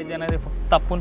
गाडी देणार आहे फक्त आपण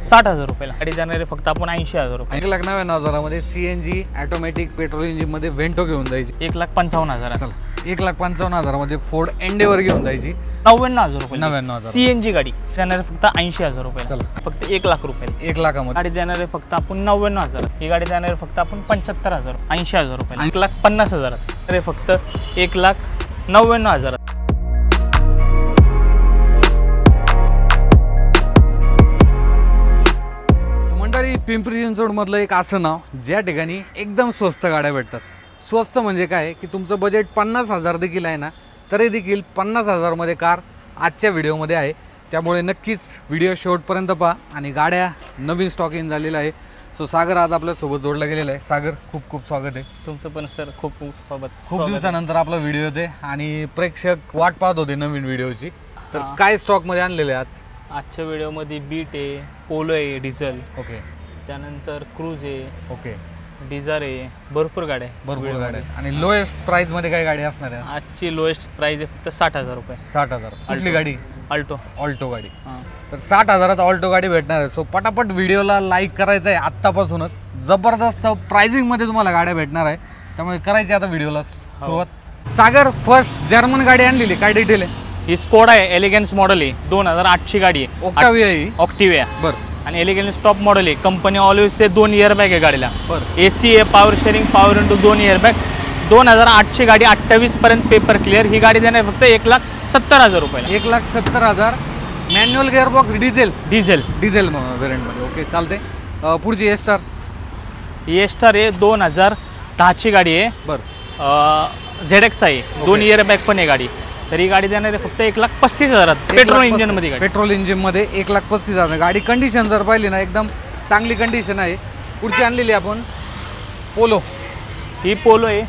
60,000 रुपयाला. गाडी देणार आहे फक्त आपण 80,000 रुपये. 1,99,000 सीएनजी ऑटोमॅटिक पेट्रोल इंजिन मध्ये वेंटो घेऊन जायची. 1,55,000. चला 1,55,000 फोर्ड एंडेवर घेऊन जायची. 99,000 रुपये. 99,000 सीएनजी गाडी देणार आहे फक्त 80,000 रुपये. चला फक्त 1,00,000 रुपये. 1,00,000 गाडी देणार आहे फक्त आपण 99,000. ही गाडी देणार आहे फक्त आपण 75,000. 80,000 रुपये. 1,50,000 अरे फक्त 1,99,000. पिंपरी चिंचवड मधलं एक असं नाव ज्या ठिकाणी एकदम स्वस्त गाड्या भेटतात. स्वस्त म्हणजे काय की तुमचं बजेट 50,000 देखील आहे ना तरी देखील 50,000 मध्ये कार आजच्या व्हिडिओमध्ये आहे. त्यामुळे नक्कीच व्हिडिओ शेवटपर्यंत पहा आणि गाड्या नवीन स्टॉक इन झालेला आहे. सो सागर आज आपल्यासोबत जोडला गेलेला आहे. सागर खूप खूप स्वागत आहे. तुमचं पण सर खूप खूप स्वागत. खूप दिवसानंतर आपला व्हिडिओ येते आणि प्रेक्षक वाट पाहत होते नवीन व्हिडिओची. तर काय स्टॉकमध्ये आणलेले आज? आजच्या व्हिडिओमध्ये बीट आहे, पोलो आहे डिझेल, ओके, त्यानंतर क्रूज आहे, ओके, डिझायर आहे, भरपूर गाड्या भरपूर गाड्या. आणि लोएस्ट प्राइस मध्ये काय गाडी असणार आहे? आजची लोएस्ट प्राइस आहे फक्त 60,000 रुपये. 60,000. कुठली गाडी? अल्टो. ऑल्टो गाडी. तर 60,000 ऑल्टो गाडी भेटणार आहे. सो पटापट व्हिडिओला लाईक करायचं आहे आत्तापासूनच. जबरदस्त प्राइसिंग मध्ये तुम्हाला गाड्या भेटणार आहे त्यामुळे करायची आता व्हिडिओला सुरुवात. सागर फर्स्ट जर्मन गाडी आणलेली, काय डिटेल आहे? ही स्कोडा आहे, एलिगन्स मॉडेल आहे, 2008 ची गाडी आहे. ऑक्टाविया आहे. ऑक्टिविया बरं. आणि एलिगन्स टॉप मॉडेल आहे. कंपनी ऑलवेज 2 इयर बॅग आहे गाडीला. बरं. AC आहे, power steering, power into 2 airbag. 2008 ची गाडी, 28 पर्यंत पेपर क्लिअर. ही गाडी देणार फक्त 1,70,000 रुपयाला. 1,70,000. Manual gear box, diesel diesel diesel व्हेरियंटमध्ये. ओके चालते. पुढची एस्टार. एस्टार आहे, 2010 ची गाडी आहे. बरं. ZX आहे, 2 इयर बॅग पण आहे गाडी. तर ही गाडी देणार आहे फक्त 1,35,000. पेट्रोल इंजिन मध्ये गाडी. पेट्रोल इंजिन मध्ये 1,35,000. गाडी कंडिशन जर पाहिली ना एकदम चांगली कंडिशन आहे. पुढची आणलेली आपण पोलो. ही पोलो आहे,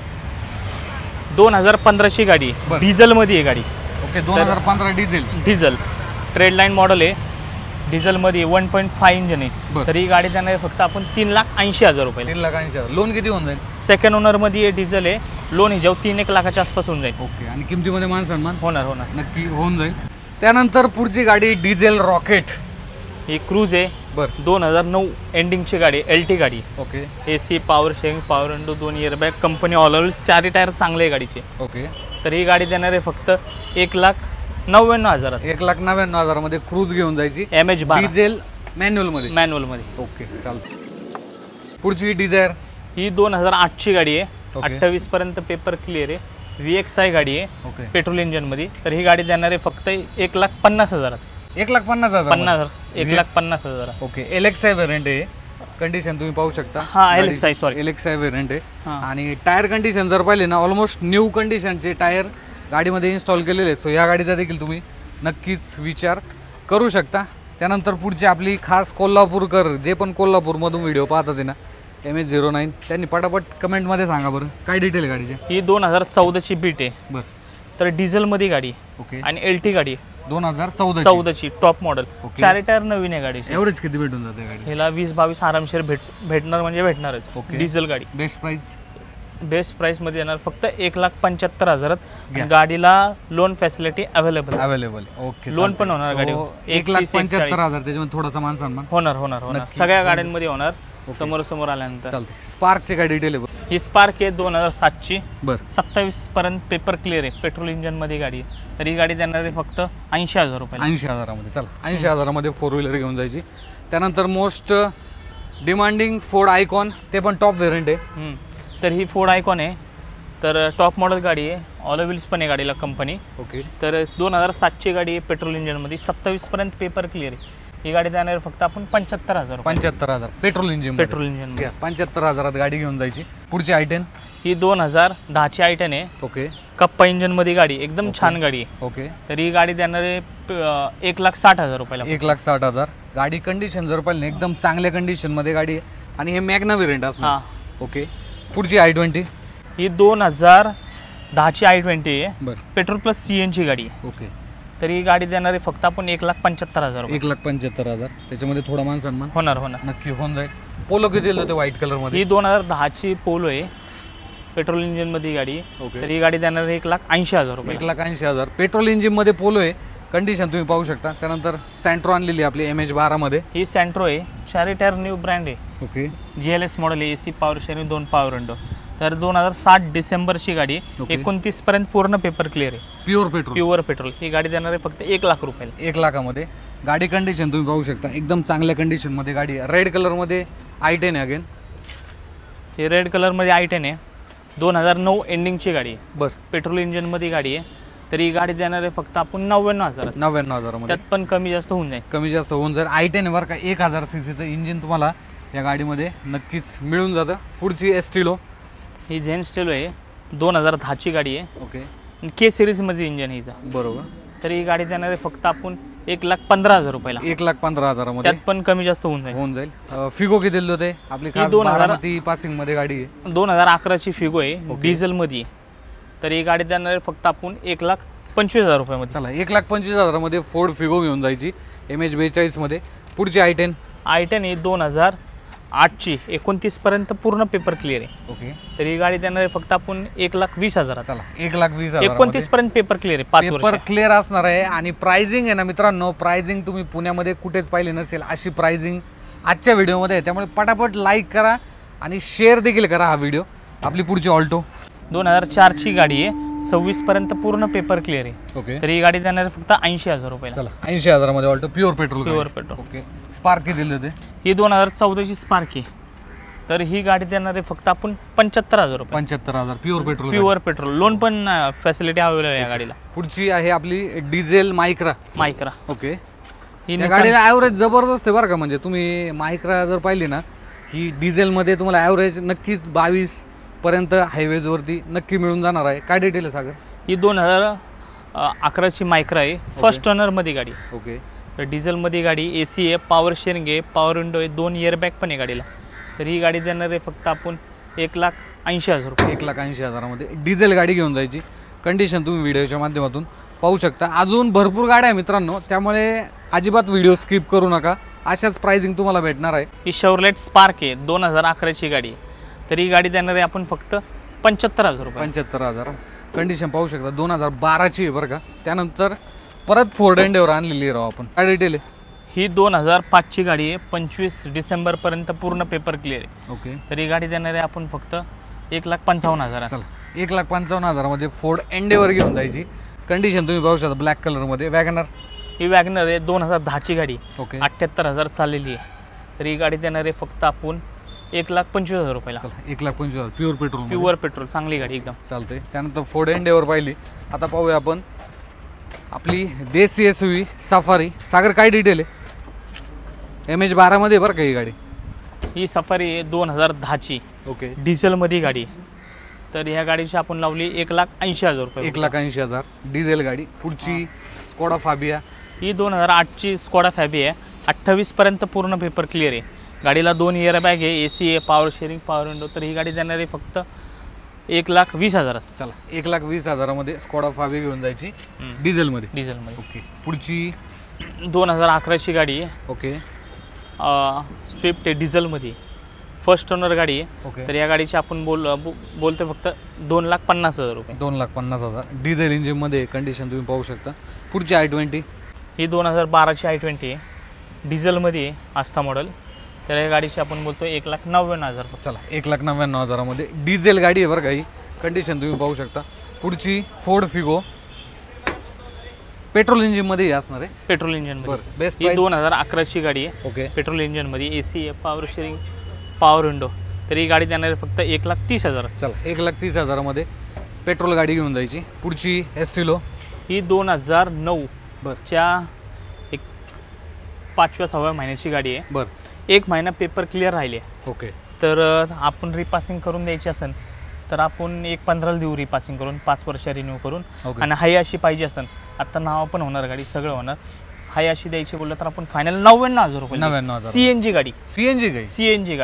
2015 ची गाडी, डिझेल मध्ये आहे गाडी. ओके, 2015 डिझेल ट्रेडलाईन मॉडेल आहे, डिझेल मध्ये 1.5 इंजिन आहे. तर ही गाडी देणार आहे फक्त आपण 3,80,000 रुपये. 3,80,000. लोन किती होऊन जाईल? सेकंड ओनर मध्ये डिझेल आहे, लोन ही जेव्हा 3-1 लाखाच्या आसपास होऊन जाईल. ओके. आणि किमतीमध्ये मान सन्मान होणार नक्की होऊन जाईल. त्यानंतर पुढची गाडी डिझेल रॉकेट. ही क्रूज आहे. बरं. 2009 एंडिंगची गाडी, LT गाडी. Okay. AC, power steering, power into 2 airbag. Company always 4 tyre चांगले आहे गाडीचे. ओके. तर ही गाडी देणार आहे फक्त 1,99,000. 1,99,000 मध्ये क्रूज घेऊन जायची. MH12 डिझेल मॅन्युअल मध्ये. ओके चालतं. पुढची डिझायर. ही 2008 ची गाडी आहे, 28 पर्यंत पेपर क्लिअर आहे. VXI गाडी आहे, पेट्रोल इंजिन मध्ये. तर ही गाडी देणार आहे फक्त 1,50,000. 1,50,000. 1,50,000. ओके. LXI व्हेरियंट आहे. कंडिशन तुम्ही पाहू शकता. हा, LXI व्हेरियंट आहे. आणि टायर कंडिशन जर पाहिले ना ऑलमोस्ट न्यू कंडिशनचे टायर गाडीमध्ये इन्स्टॉल केलेले आहेत. सो या गाडीचा देखील तुम्ही नक्कीच विचार करू शकता. त्यानंतर पुढची आपली खास कोल्हापूरकर, जे पण कोल्हापूरमधून व्हिडिओ पाहतात ना, MH09, त्यांनी पटापट कमेंटमध्ये सांगा बरं काय डिटेल आहे गाडीचे. ही 2014 ची बीट आहे. बरं. तर डिझेल मध्ये गाडी. ओके. आणि LT गाडी 2014 ची टॉप मॉडेल. 4 टायर नवीन आहे गाडी. एव्हरेज किती भेटून जाते गाडी? ह्याला 20-22 आरामशीर भेटणार म्हणजे भेटणारच. डिझेल गाडी. बेस्ट प्राइस मध्ये येणार फक्त 1,75,000. गाडीला loan facility available. Okay. Loan पण होणार गाडी. 1,75,000. त्याच्यामध्ये थोडासा मान सन्मान होणार सगळ्या गाड्यांमध्ये होणार. समोर आल्यानंतर चालते. स्पार्कची काय डिटेल आहे? ही स्पार्क आहे, 2007 ची. बरं. 27 पर्यंत पेपर क्लिअर आहे, पेट्रोल इंजिन मध्ये गाडी. तर ही गाडी देणार आहे फक्त 80,000 रुपये. 80,000 मध्ये. चला 80,000 मध्ये 4 व्हीलर घेऊन जायची. त्यानंतर मोस्ट डिमांडिंग फोर्ड आयकॉन, ते पण टॉप व्हेरियंट आहे. तर ही फोर्ड आयकॉन आहे, तर टॉप मॉडेल गाडी आहे, ऑल व्हील्स पण आहे गाडीला कंपनी. ओके. तर 2007 ची गाडी आहे, पेट्रोल इंजिन मध्ये, 27 पर्यंत पेपर क्लिअर आहे. ही गाडी देणार फक्त आपण 75,000. 75,000 पेट्रोल इंजिन. 75,000 गाडी घेऊन जायची. पुढची I10. ही 2010 ची I10 आहे. ओके. कप्पा इंजिन मध्ये गाडी, एकदम छान गाडी आहे. ओके. तर ही गाडी देणार आहे 1,60,000 रुपयाला. 1,60,000. गाडी कंडिशन जर पाहिली एकदम चांगल्या कंडिशन मध्ये गाडी आहे आणि हे मॅग्ना व्हेरियंट असणार. ओके. पुढची I20. ही 2010 ची I20 आहे. बरं. पेट्रोल प्लस CNG गाडी आहे. ओके. तर ही गाडी देणार आहे फक्त आपण 1,75,000. 1,75,000. त्याच्यामध्ये थोडा मान सन्मान होणार नक्की होऊन जाईल. पोलो किती दिलं ते व्हाईट कलर मध्ये? ही 2010 ची पोलो आहे, पेट्रोल इंजिन मध्ये गाडी. ओके. तर ही गाडी देणार आहे 1,80,000 रुपये. 1,80,000. पेट्रोल इंजिन मध्ये पोलो आहे कंडिशन तुम्ही पाहू शकता. त्यानंतर सँट्रो आणलेली आपली MH12 मध्ये. ही सँट्रो आहे, 4 टायर न्यू ब्रँड आहे. ओके. GLS मॉडेल आहे, AC power steering 2 power window. तर 2007 डिसेंबरची गाडी आहे. 29 पर्यंत पूर्ण पेपर क्लिअर आहे. Pure petrol. ही गाडी देणार आहे फक्त 1 लाख रुपयाला. 1 लाखामध्ये. गाडी कंडिशन तुम्ही पाहू शकता, एकदम चांगल्या कंडिशन मध्ये गाडी आहे. रेड कलर मध्ये i10 आहे. अगेन ही रेड कलर मध्ये i10 आहे. 2009 एंडिंगची गाडी आहे. बरं. पेट्रोल इंजिन मध्ये गाडी आहे. तर ही गाडी देणार आहे फक्त आपण 99,000. 99,000 मध्ये. त्यात पण कमी जास्त होऊन जाईल. कमी जास्त होऊन जाईल. i10 वर का 1000 सीसीचं इंजिन तुम्हाला या गाडीमध्ये नक्कीच मिळून जातं. पुढची एस्टिलो. ही झेन स्टेलो आहे, 2010ची गाडी आहे. ओके. K सिरीज मध्ये इंजिन हिचा. बरोबर. तर ही गाडी देणार आहे फक्त आपण 1,15,000 रुपयाला. 1,15,000 मध्ये. त्यात पण कमी जास्त होऊन जाईल. फिगो किती दिले होते आपली? 2000 पासिंग मध्ये गाडी आहे. 2011ची फिगो आहे, डिझेल मध्ये. तर ही गाडी देणार आहे फक्त आपण 1,25,000 रुपयामध्ये. चला, 1,25,000 मध्ये फोर्ड फिगो घेऊन जायची MH42 मध्ये. पुढची i10 आहे 2008ची, 29 पर्यंत पूर्ण पेपर क्लिअर आहे. ओके. तर ही गाडी देणार आहे फक्त आपण 1,20,000. चला, 1,20,000. 29 पर्यंत पेपर क्लिअर आहे. 5 वर्ष पेपर क्लिअर असणार आहे. आणि प्राइसिंग आहे ना मित्रांनो, प्राइसिंग तुम्ही पुण्यामध्ये कुठेच पाहिली नसेल अशी प्राइसिंग आजच्या व्हिडिओमध्ये आहे. त्यामुळे पटापट लाईक करा आणि शेअर देखील करा हा व्हिडिओ. आपली पुढची ऑल्टो 2004ची गाडी आहे, 26 पर्यंत पूर्ण पेपर क्लिअर आहे. ओके. तर ही गाडी देणार आहे फक्त 80,000 रुपयाला. चला, 80,000 मध्ये Alto pure petrol. Okay. Spark किती दिले होते? ही 2014ची स्पार्क आहे. तर ही गाडी देणार आहे फक्त आपण 75,000 रुपये. 75,000 प्युअर पेट्रोल. लोन पण फॅसिलिटी अवेलेबल आहे या गाडीला. पुढची आहे आपली डिझेल मायक्रा. ओके. ही गाडीला ॲव्हरेज जबरदस्त आहे बरं का. म्हणजे तुम्ही मायक्रा जर पाहिली ना, ही डिझेलमध्ये तुम्हाला ॲव्हरेज नक्कीच 22 पर्यंत हायवेजवरती नक्की मिळून जाणार आहे. काय डिटेल आहे सागर? ही 2011ची मायक्रा आहे, फर्स्ट ओनरमध्ये गाडी. ओके. तर डिझेलमध्ये गाडी, AC आहे, पॉवर शेअरिंग आहे, पॉवर विंडो आहे, 2 इयरबॅग पण आहे गाडीला. तर ही गाडी देणार आहे फक्त आपण 1,80,000 रुपये. 1,80,000 मध्ये डिझेल गाडी घेऊन जायची. कंडिशन तुम्ही व्हिडिओच्या माध्यमातून पाहू शकता. अजून भरपूर गाड्या आहे मित्रांनो, त्यामुळे अजिबात व्हिडिओ स्किप करू नका. अशाच प्राइसिंग तुम्हाला भेटणार आहे. ही शेवरलेट स्पार्क आहे, 2011ची गाडी आहे. तर ही गाडी देणार आहे आपण फक्त 75,000 रुपये. 75,000. कंडिशन पाहू शकता, 2012ची आहे बरं का. त्यानंतर परत फोर्ड एंडेवर आणलेली राहू आपण. काय डिटेल आहे? ही 2005ची गाडी आहे, 25 डिसेंबर पर्यंत पूर्ण पेपर क्लिअर आहे. ओके. तर ही गाडी देणार आहे आपण फक्त 1,55,000. चला, 1,55,000 मध्ये फोर्ड एंडेवर घेऊन जायची. कंडिशन तुम्ही पाहू शकता, ब्लॅक कलर मध्ये. वॅगनर. ही वॅगनर आहे, 2010ची गाडी. ओके. 78,000 चाललेली आहे. तर ही गाडी देणार आहे फक्त आपण 1,25,000 रुपयाला. 1,25,000 प्युअर पेट्रोल. चांगली गाडी एकदम चालते. त्यानंतर फोर्ड एंडेवर पाहिली. आता पाहूया आपण आपली देसी SUV सफारी. सागर, काय डिटेल आहे? MH12 मध्ये बरं का ही गाडी. ही सफारी आहे, 2010ची. ओके. डिझेलमध्ये गाडी. तर ह्या गाडीची आपण लावली 1,80,000 रुपये. 1,80,000 डिझेल गाडी. पुढची स्कोडा फाबिया. ही 2008ची स्कोडा फॅबी आहे, 28 पर्यंत पूर्ण पेपर क्लिअर आहे. गाडीला 2 इयरबॅग आहे, AC आहे, पॉवर शेअरिंग, पॉवर विंडो. तर ही गाडी देणार आहे फक्त 1,20,000. चला, 1,20,000 मध्ये स्कोडा फाबी घेऊन जायची डिझेलमध्ये. ओके. पुढची 2011ची गाडी आहे. ओके. स्विफ्ट आहे, डिझेलमध्ये, फर्स्ट ओनर गाडी आहे. ओके. तर या गाडीची आपण बोलतो फक्त 2,50,000 रुपये. 2,50,000 डिझेल इंजिनमध्ये. कंडिशन तुम्ही पाहू शकता. पुढची i20. ही 2012ची i20 आहे, डिझेलमध्ये आहे, आस्था मॉडेल. तर या गाडीची आपण बोलतो 1,99,000. चला, 1,99,000 मध्ये डिझेल गाडी आहे बरं का ही. कंडिशन तुम्ही पाहू शकता. पुढची फोर्ड फिगो, पेट्रोल इंजिन मध्ये असणार आहे. Petrol engine best. ही 2011ची गाडी आहे. ओके. पेट्रोल इंजिन मध्ये, AC आहे, पॉवर शेअरिंग, पॉवर विंडो. तर ही गाडी देणार आहे फक्त 1,30,000. चला, 1,30,000 मध्ये पेट्रोल गाडी घेऊन जायची. पुढची एस्टिलो. ही 2009च्या 5व्या-6व्या महिन्याची गाडी आहे. बरं. 1 महिना पेपर क्लिअर राहिले. ओके. तर आपण रिपासिंग करून द्यायची असेल तर आपण 1,15 देऊ रिपासिंग करून, 5 वर्ष रिन्यू करून. आणि हाय अशी पाहिजे असेल, आता नाव पण होणार, गाडी सगळं होणार, हाय अशी द्यायची बोललं तर आपण फायनल 99,000 रुपये. 99,000. CNG गाडी. CNG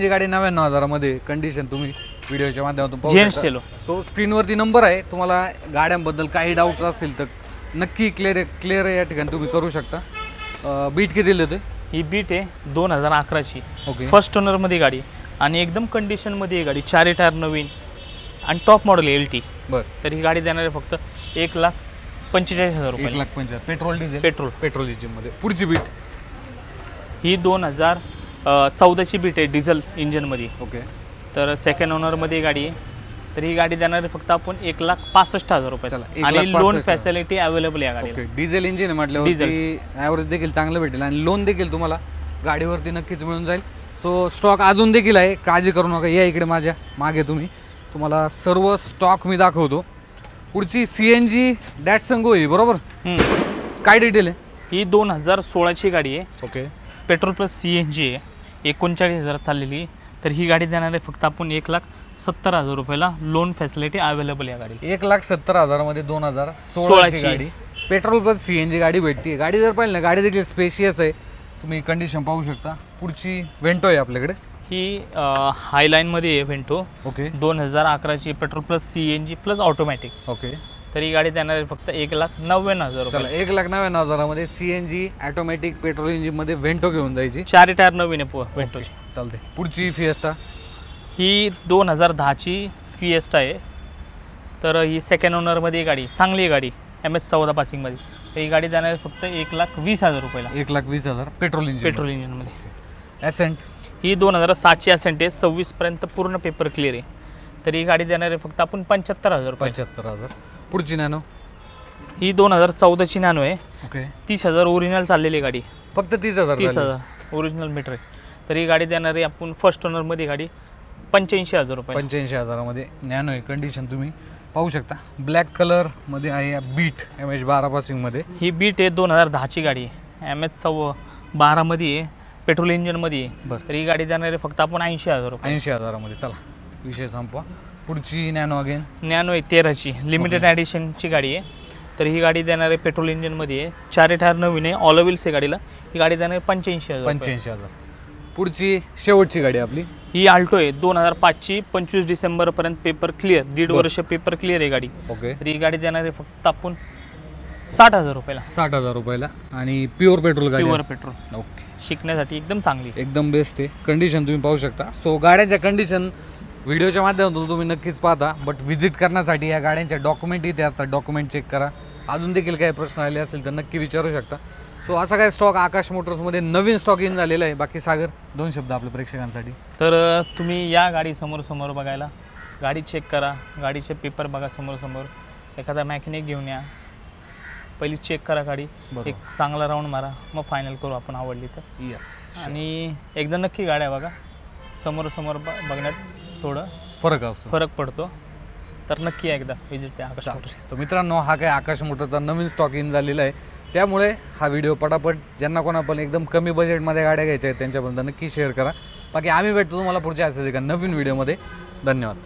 गाडी 99,000 मध्ये. कंडिशन तुम्ही व्हिडिओच्या माध्यमातून पाहू शकता. सो स्क्रीनवरती नंबर आहे. तुम्हाला गाड्यांबद्दल काही डाऊट असतील तर नक्की क्लिअर या ठिकाणी तुम्ही करू शकता. बीट किती दिले होते? ही बीट आहे 2011ची. ओके. फर्स्ट ओनरमध्ये गाडी आणि एकदम कंडिशनमध्ये आहे गाडी. 4 टायर नवीन आणि टॉप मॉडेल LT. बरं. तर ही गाडी देणार आहे फक्त 1,00,000 45,000 रुपये. 1,45,000 पेट्रोल डिझेल. पेट्रोल इंजिनमध्ये. पुढची बीट ही 2014ची बीट आहे डिझेल इंजिनमध्ये. ओके. तर सेकंड ओनरमध्ये गाडी आहे. तर ही गाडी देणार आहे फक्त आपण 1,65,000 रुपये आणि लोन फॅसिलिटी अवेलेबल आहे गाडीला. डिझेल इंजिन आहे म्हटल्यावरती ॲव्हरेज देखील चांगलं भेटेल आणि लोन देखील तुम्हाला गाडीवरती नक्कीच मिळून जाईल. सो स्टॉक अजून देखील आहे, काळजी करू नका. या इकडे माझ्या मागे तुम्हाला सर्व स्टॉक मी दाखवतो. पुढची CNG डॅटसंगो आहे बरोबर. काय डिटेल आहे? ही 2016ची गाडी आहे. ओके. पेट्रोल प्लस CNG आहे. 39,000 चाललेली. तर ही गाडी देणार आहे फक्त आपण 1,70,000 रुपयाला. लोन फॅसिलिटी अवेलेबल आहे गाडी. 1,70,000 मध्ये 2016ची गाडी पेट्रोल प्लस CNG गाडी भेटते. गाडी जर पाहिली ना, गाडी देखील स्पेशियस आहे, तुम्ही कंडिशन पाहू शकता. पुढची वेंटो आहे आपल्याकडे. ही हायलाईनमध्ये आहे वेंटो. ओके. 2011ची petrol plus CNG plus automatic. Okay. तर ही गाडी देणार आहे फक्त 1,90,000 रुपये. 1,90,000 मध्ये CNG ऑटोमॅटिक पेट्रोल इंजिन मध्ये वेंटो घेऊन जायची. 4 टायर नवीन आहे वेंटोची. चालते. पुढची फिएस्टा. ही 2010ची फिएस्टा आहे. तर ही सेकंड ओनरमध्ये गाडी चांगली आहे गाडी. MS14 पासिंगमध्ये. तर ही गाडी देणार आहे फक्त 1,20,000 रुपयाला. 1,20,000 पेट्रोल इंजिनमध्ये. ॲसेंट. ही 2007ची ॲसेंट आहे. 26पर्यंत पूर्ण पेपर क्लिअर आहे. तर ही गाडी देणार आहे फक्त आपण 75,000 रुपये. 75,000. पुढची नॅनो. ही 2014ची नॅनो आहे. ओके. 30,000 ओरिजिनल चाललेली गाडी. फक्त 30,000 ओरिजिनल मीटर आहे. तर ही गाडी देणार आहे आपण फर्स्ट ओनरमध्ये गाडी 85,000 रुपये. 85,000 मध्ये नॅनो आहे. कंडिशन तुम्ही पाहू शकता. ब्लॅक कलर मध्ये आहे. बीट MS12 पासिंग मध्ये. ही बीट आहे 2010ची गाडी आहे. MS12 मध्ये आहे. पेट्रोल इंजिनमध्ये आहे. तर ही गाडी देणार आहे फक्त आपण 80,000 रुपये. 80,000 मध्ये. चला विषय संपवा. पुढची नॅनो अगेन. नॅनो आहे 13ची लिमिटेड ॲडिशनची गाडी आहे. तर ही गाडी देणार आहे पेट्रोल इंजिनमध्ये आहे. 4 टायर नवीन आहे. ऑल व्हील्स आहे गाडीला. ही गाडी देणार आहे 85,000. 85,000. पुढची शेवटची गाडी आपली. ही आल्टो आहे 2005ची. 25 डिसेंबरपर्यंत पेपर क्लिअर. 1.5 वर्ष पेपर क्लिअर आहे गाडी. ओके. तर ही गाडी देणार आहे फक्त आपण 60,000 रुपयाला. 60,000 रुपयाला आणि प्युअर पेट्रोल गाडी. Pure petrol. ओके. शिकण्यासाठी एकदम चांगली, एकदम बेस्ट आहे. कंडिशन तुम्ही पाहू शकता. सो गाड्यांच्या कंडिशन व्हिडिओच्या माध्यमातून तुम्ही नक्कीच पाहता. बट व्हिजिट करण्यासाठी या गाड्यांच्या डॉक्युमेंट इथे आता डॉक्युमेंट चेक करा. अजून देखील काही प्रश्न आले असेल तर नक्की विचारू शकता. सो असा काय स्टॉक आकाश मोटर्समध्ये नवीन स्टॉक इन झालेला आहे. बाकी सागर 2 शब्द आपल्या प्रेक्षकांसाठी. तर तुम्ही या गाडी समोर बघायला. गाडी चेक करा. गाडीचे पेपर बघा समोर. एखादा मॅकॅनिक घेऊन या. पहिली चेक करा गाडी. एक चांगला राऊंड मारा. मग फायनल करू आपण आवडली तर. येस. आणि एकदा नक्की गाड्या बघा. समोर बघण्यात थोडं फरक पडतो. तर नक्की एकदा व्हिजिट द्या आकाश मोटर्स. तर मित्रांनो, हा काय आकाश मोटरचा नवीन स्टॉक इन झालेला आहे. त्यामुळे हा व्हिडिओ पटापट ज्यांना कोणा पण एकदम कमी बजेटमध्ये गाड्या घ्यायच्या आहेत त्यांच्यापर्यंत नक्की शेअर करा. बाकी आम्ही भेटतो तुम्हाला पुढच्या असेल एका नवीन व्हिडिओमध्ये. धन्यवाद.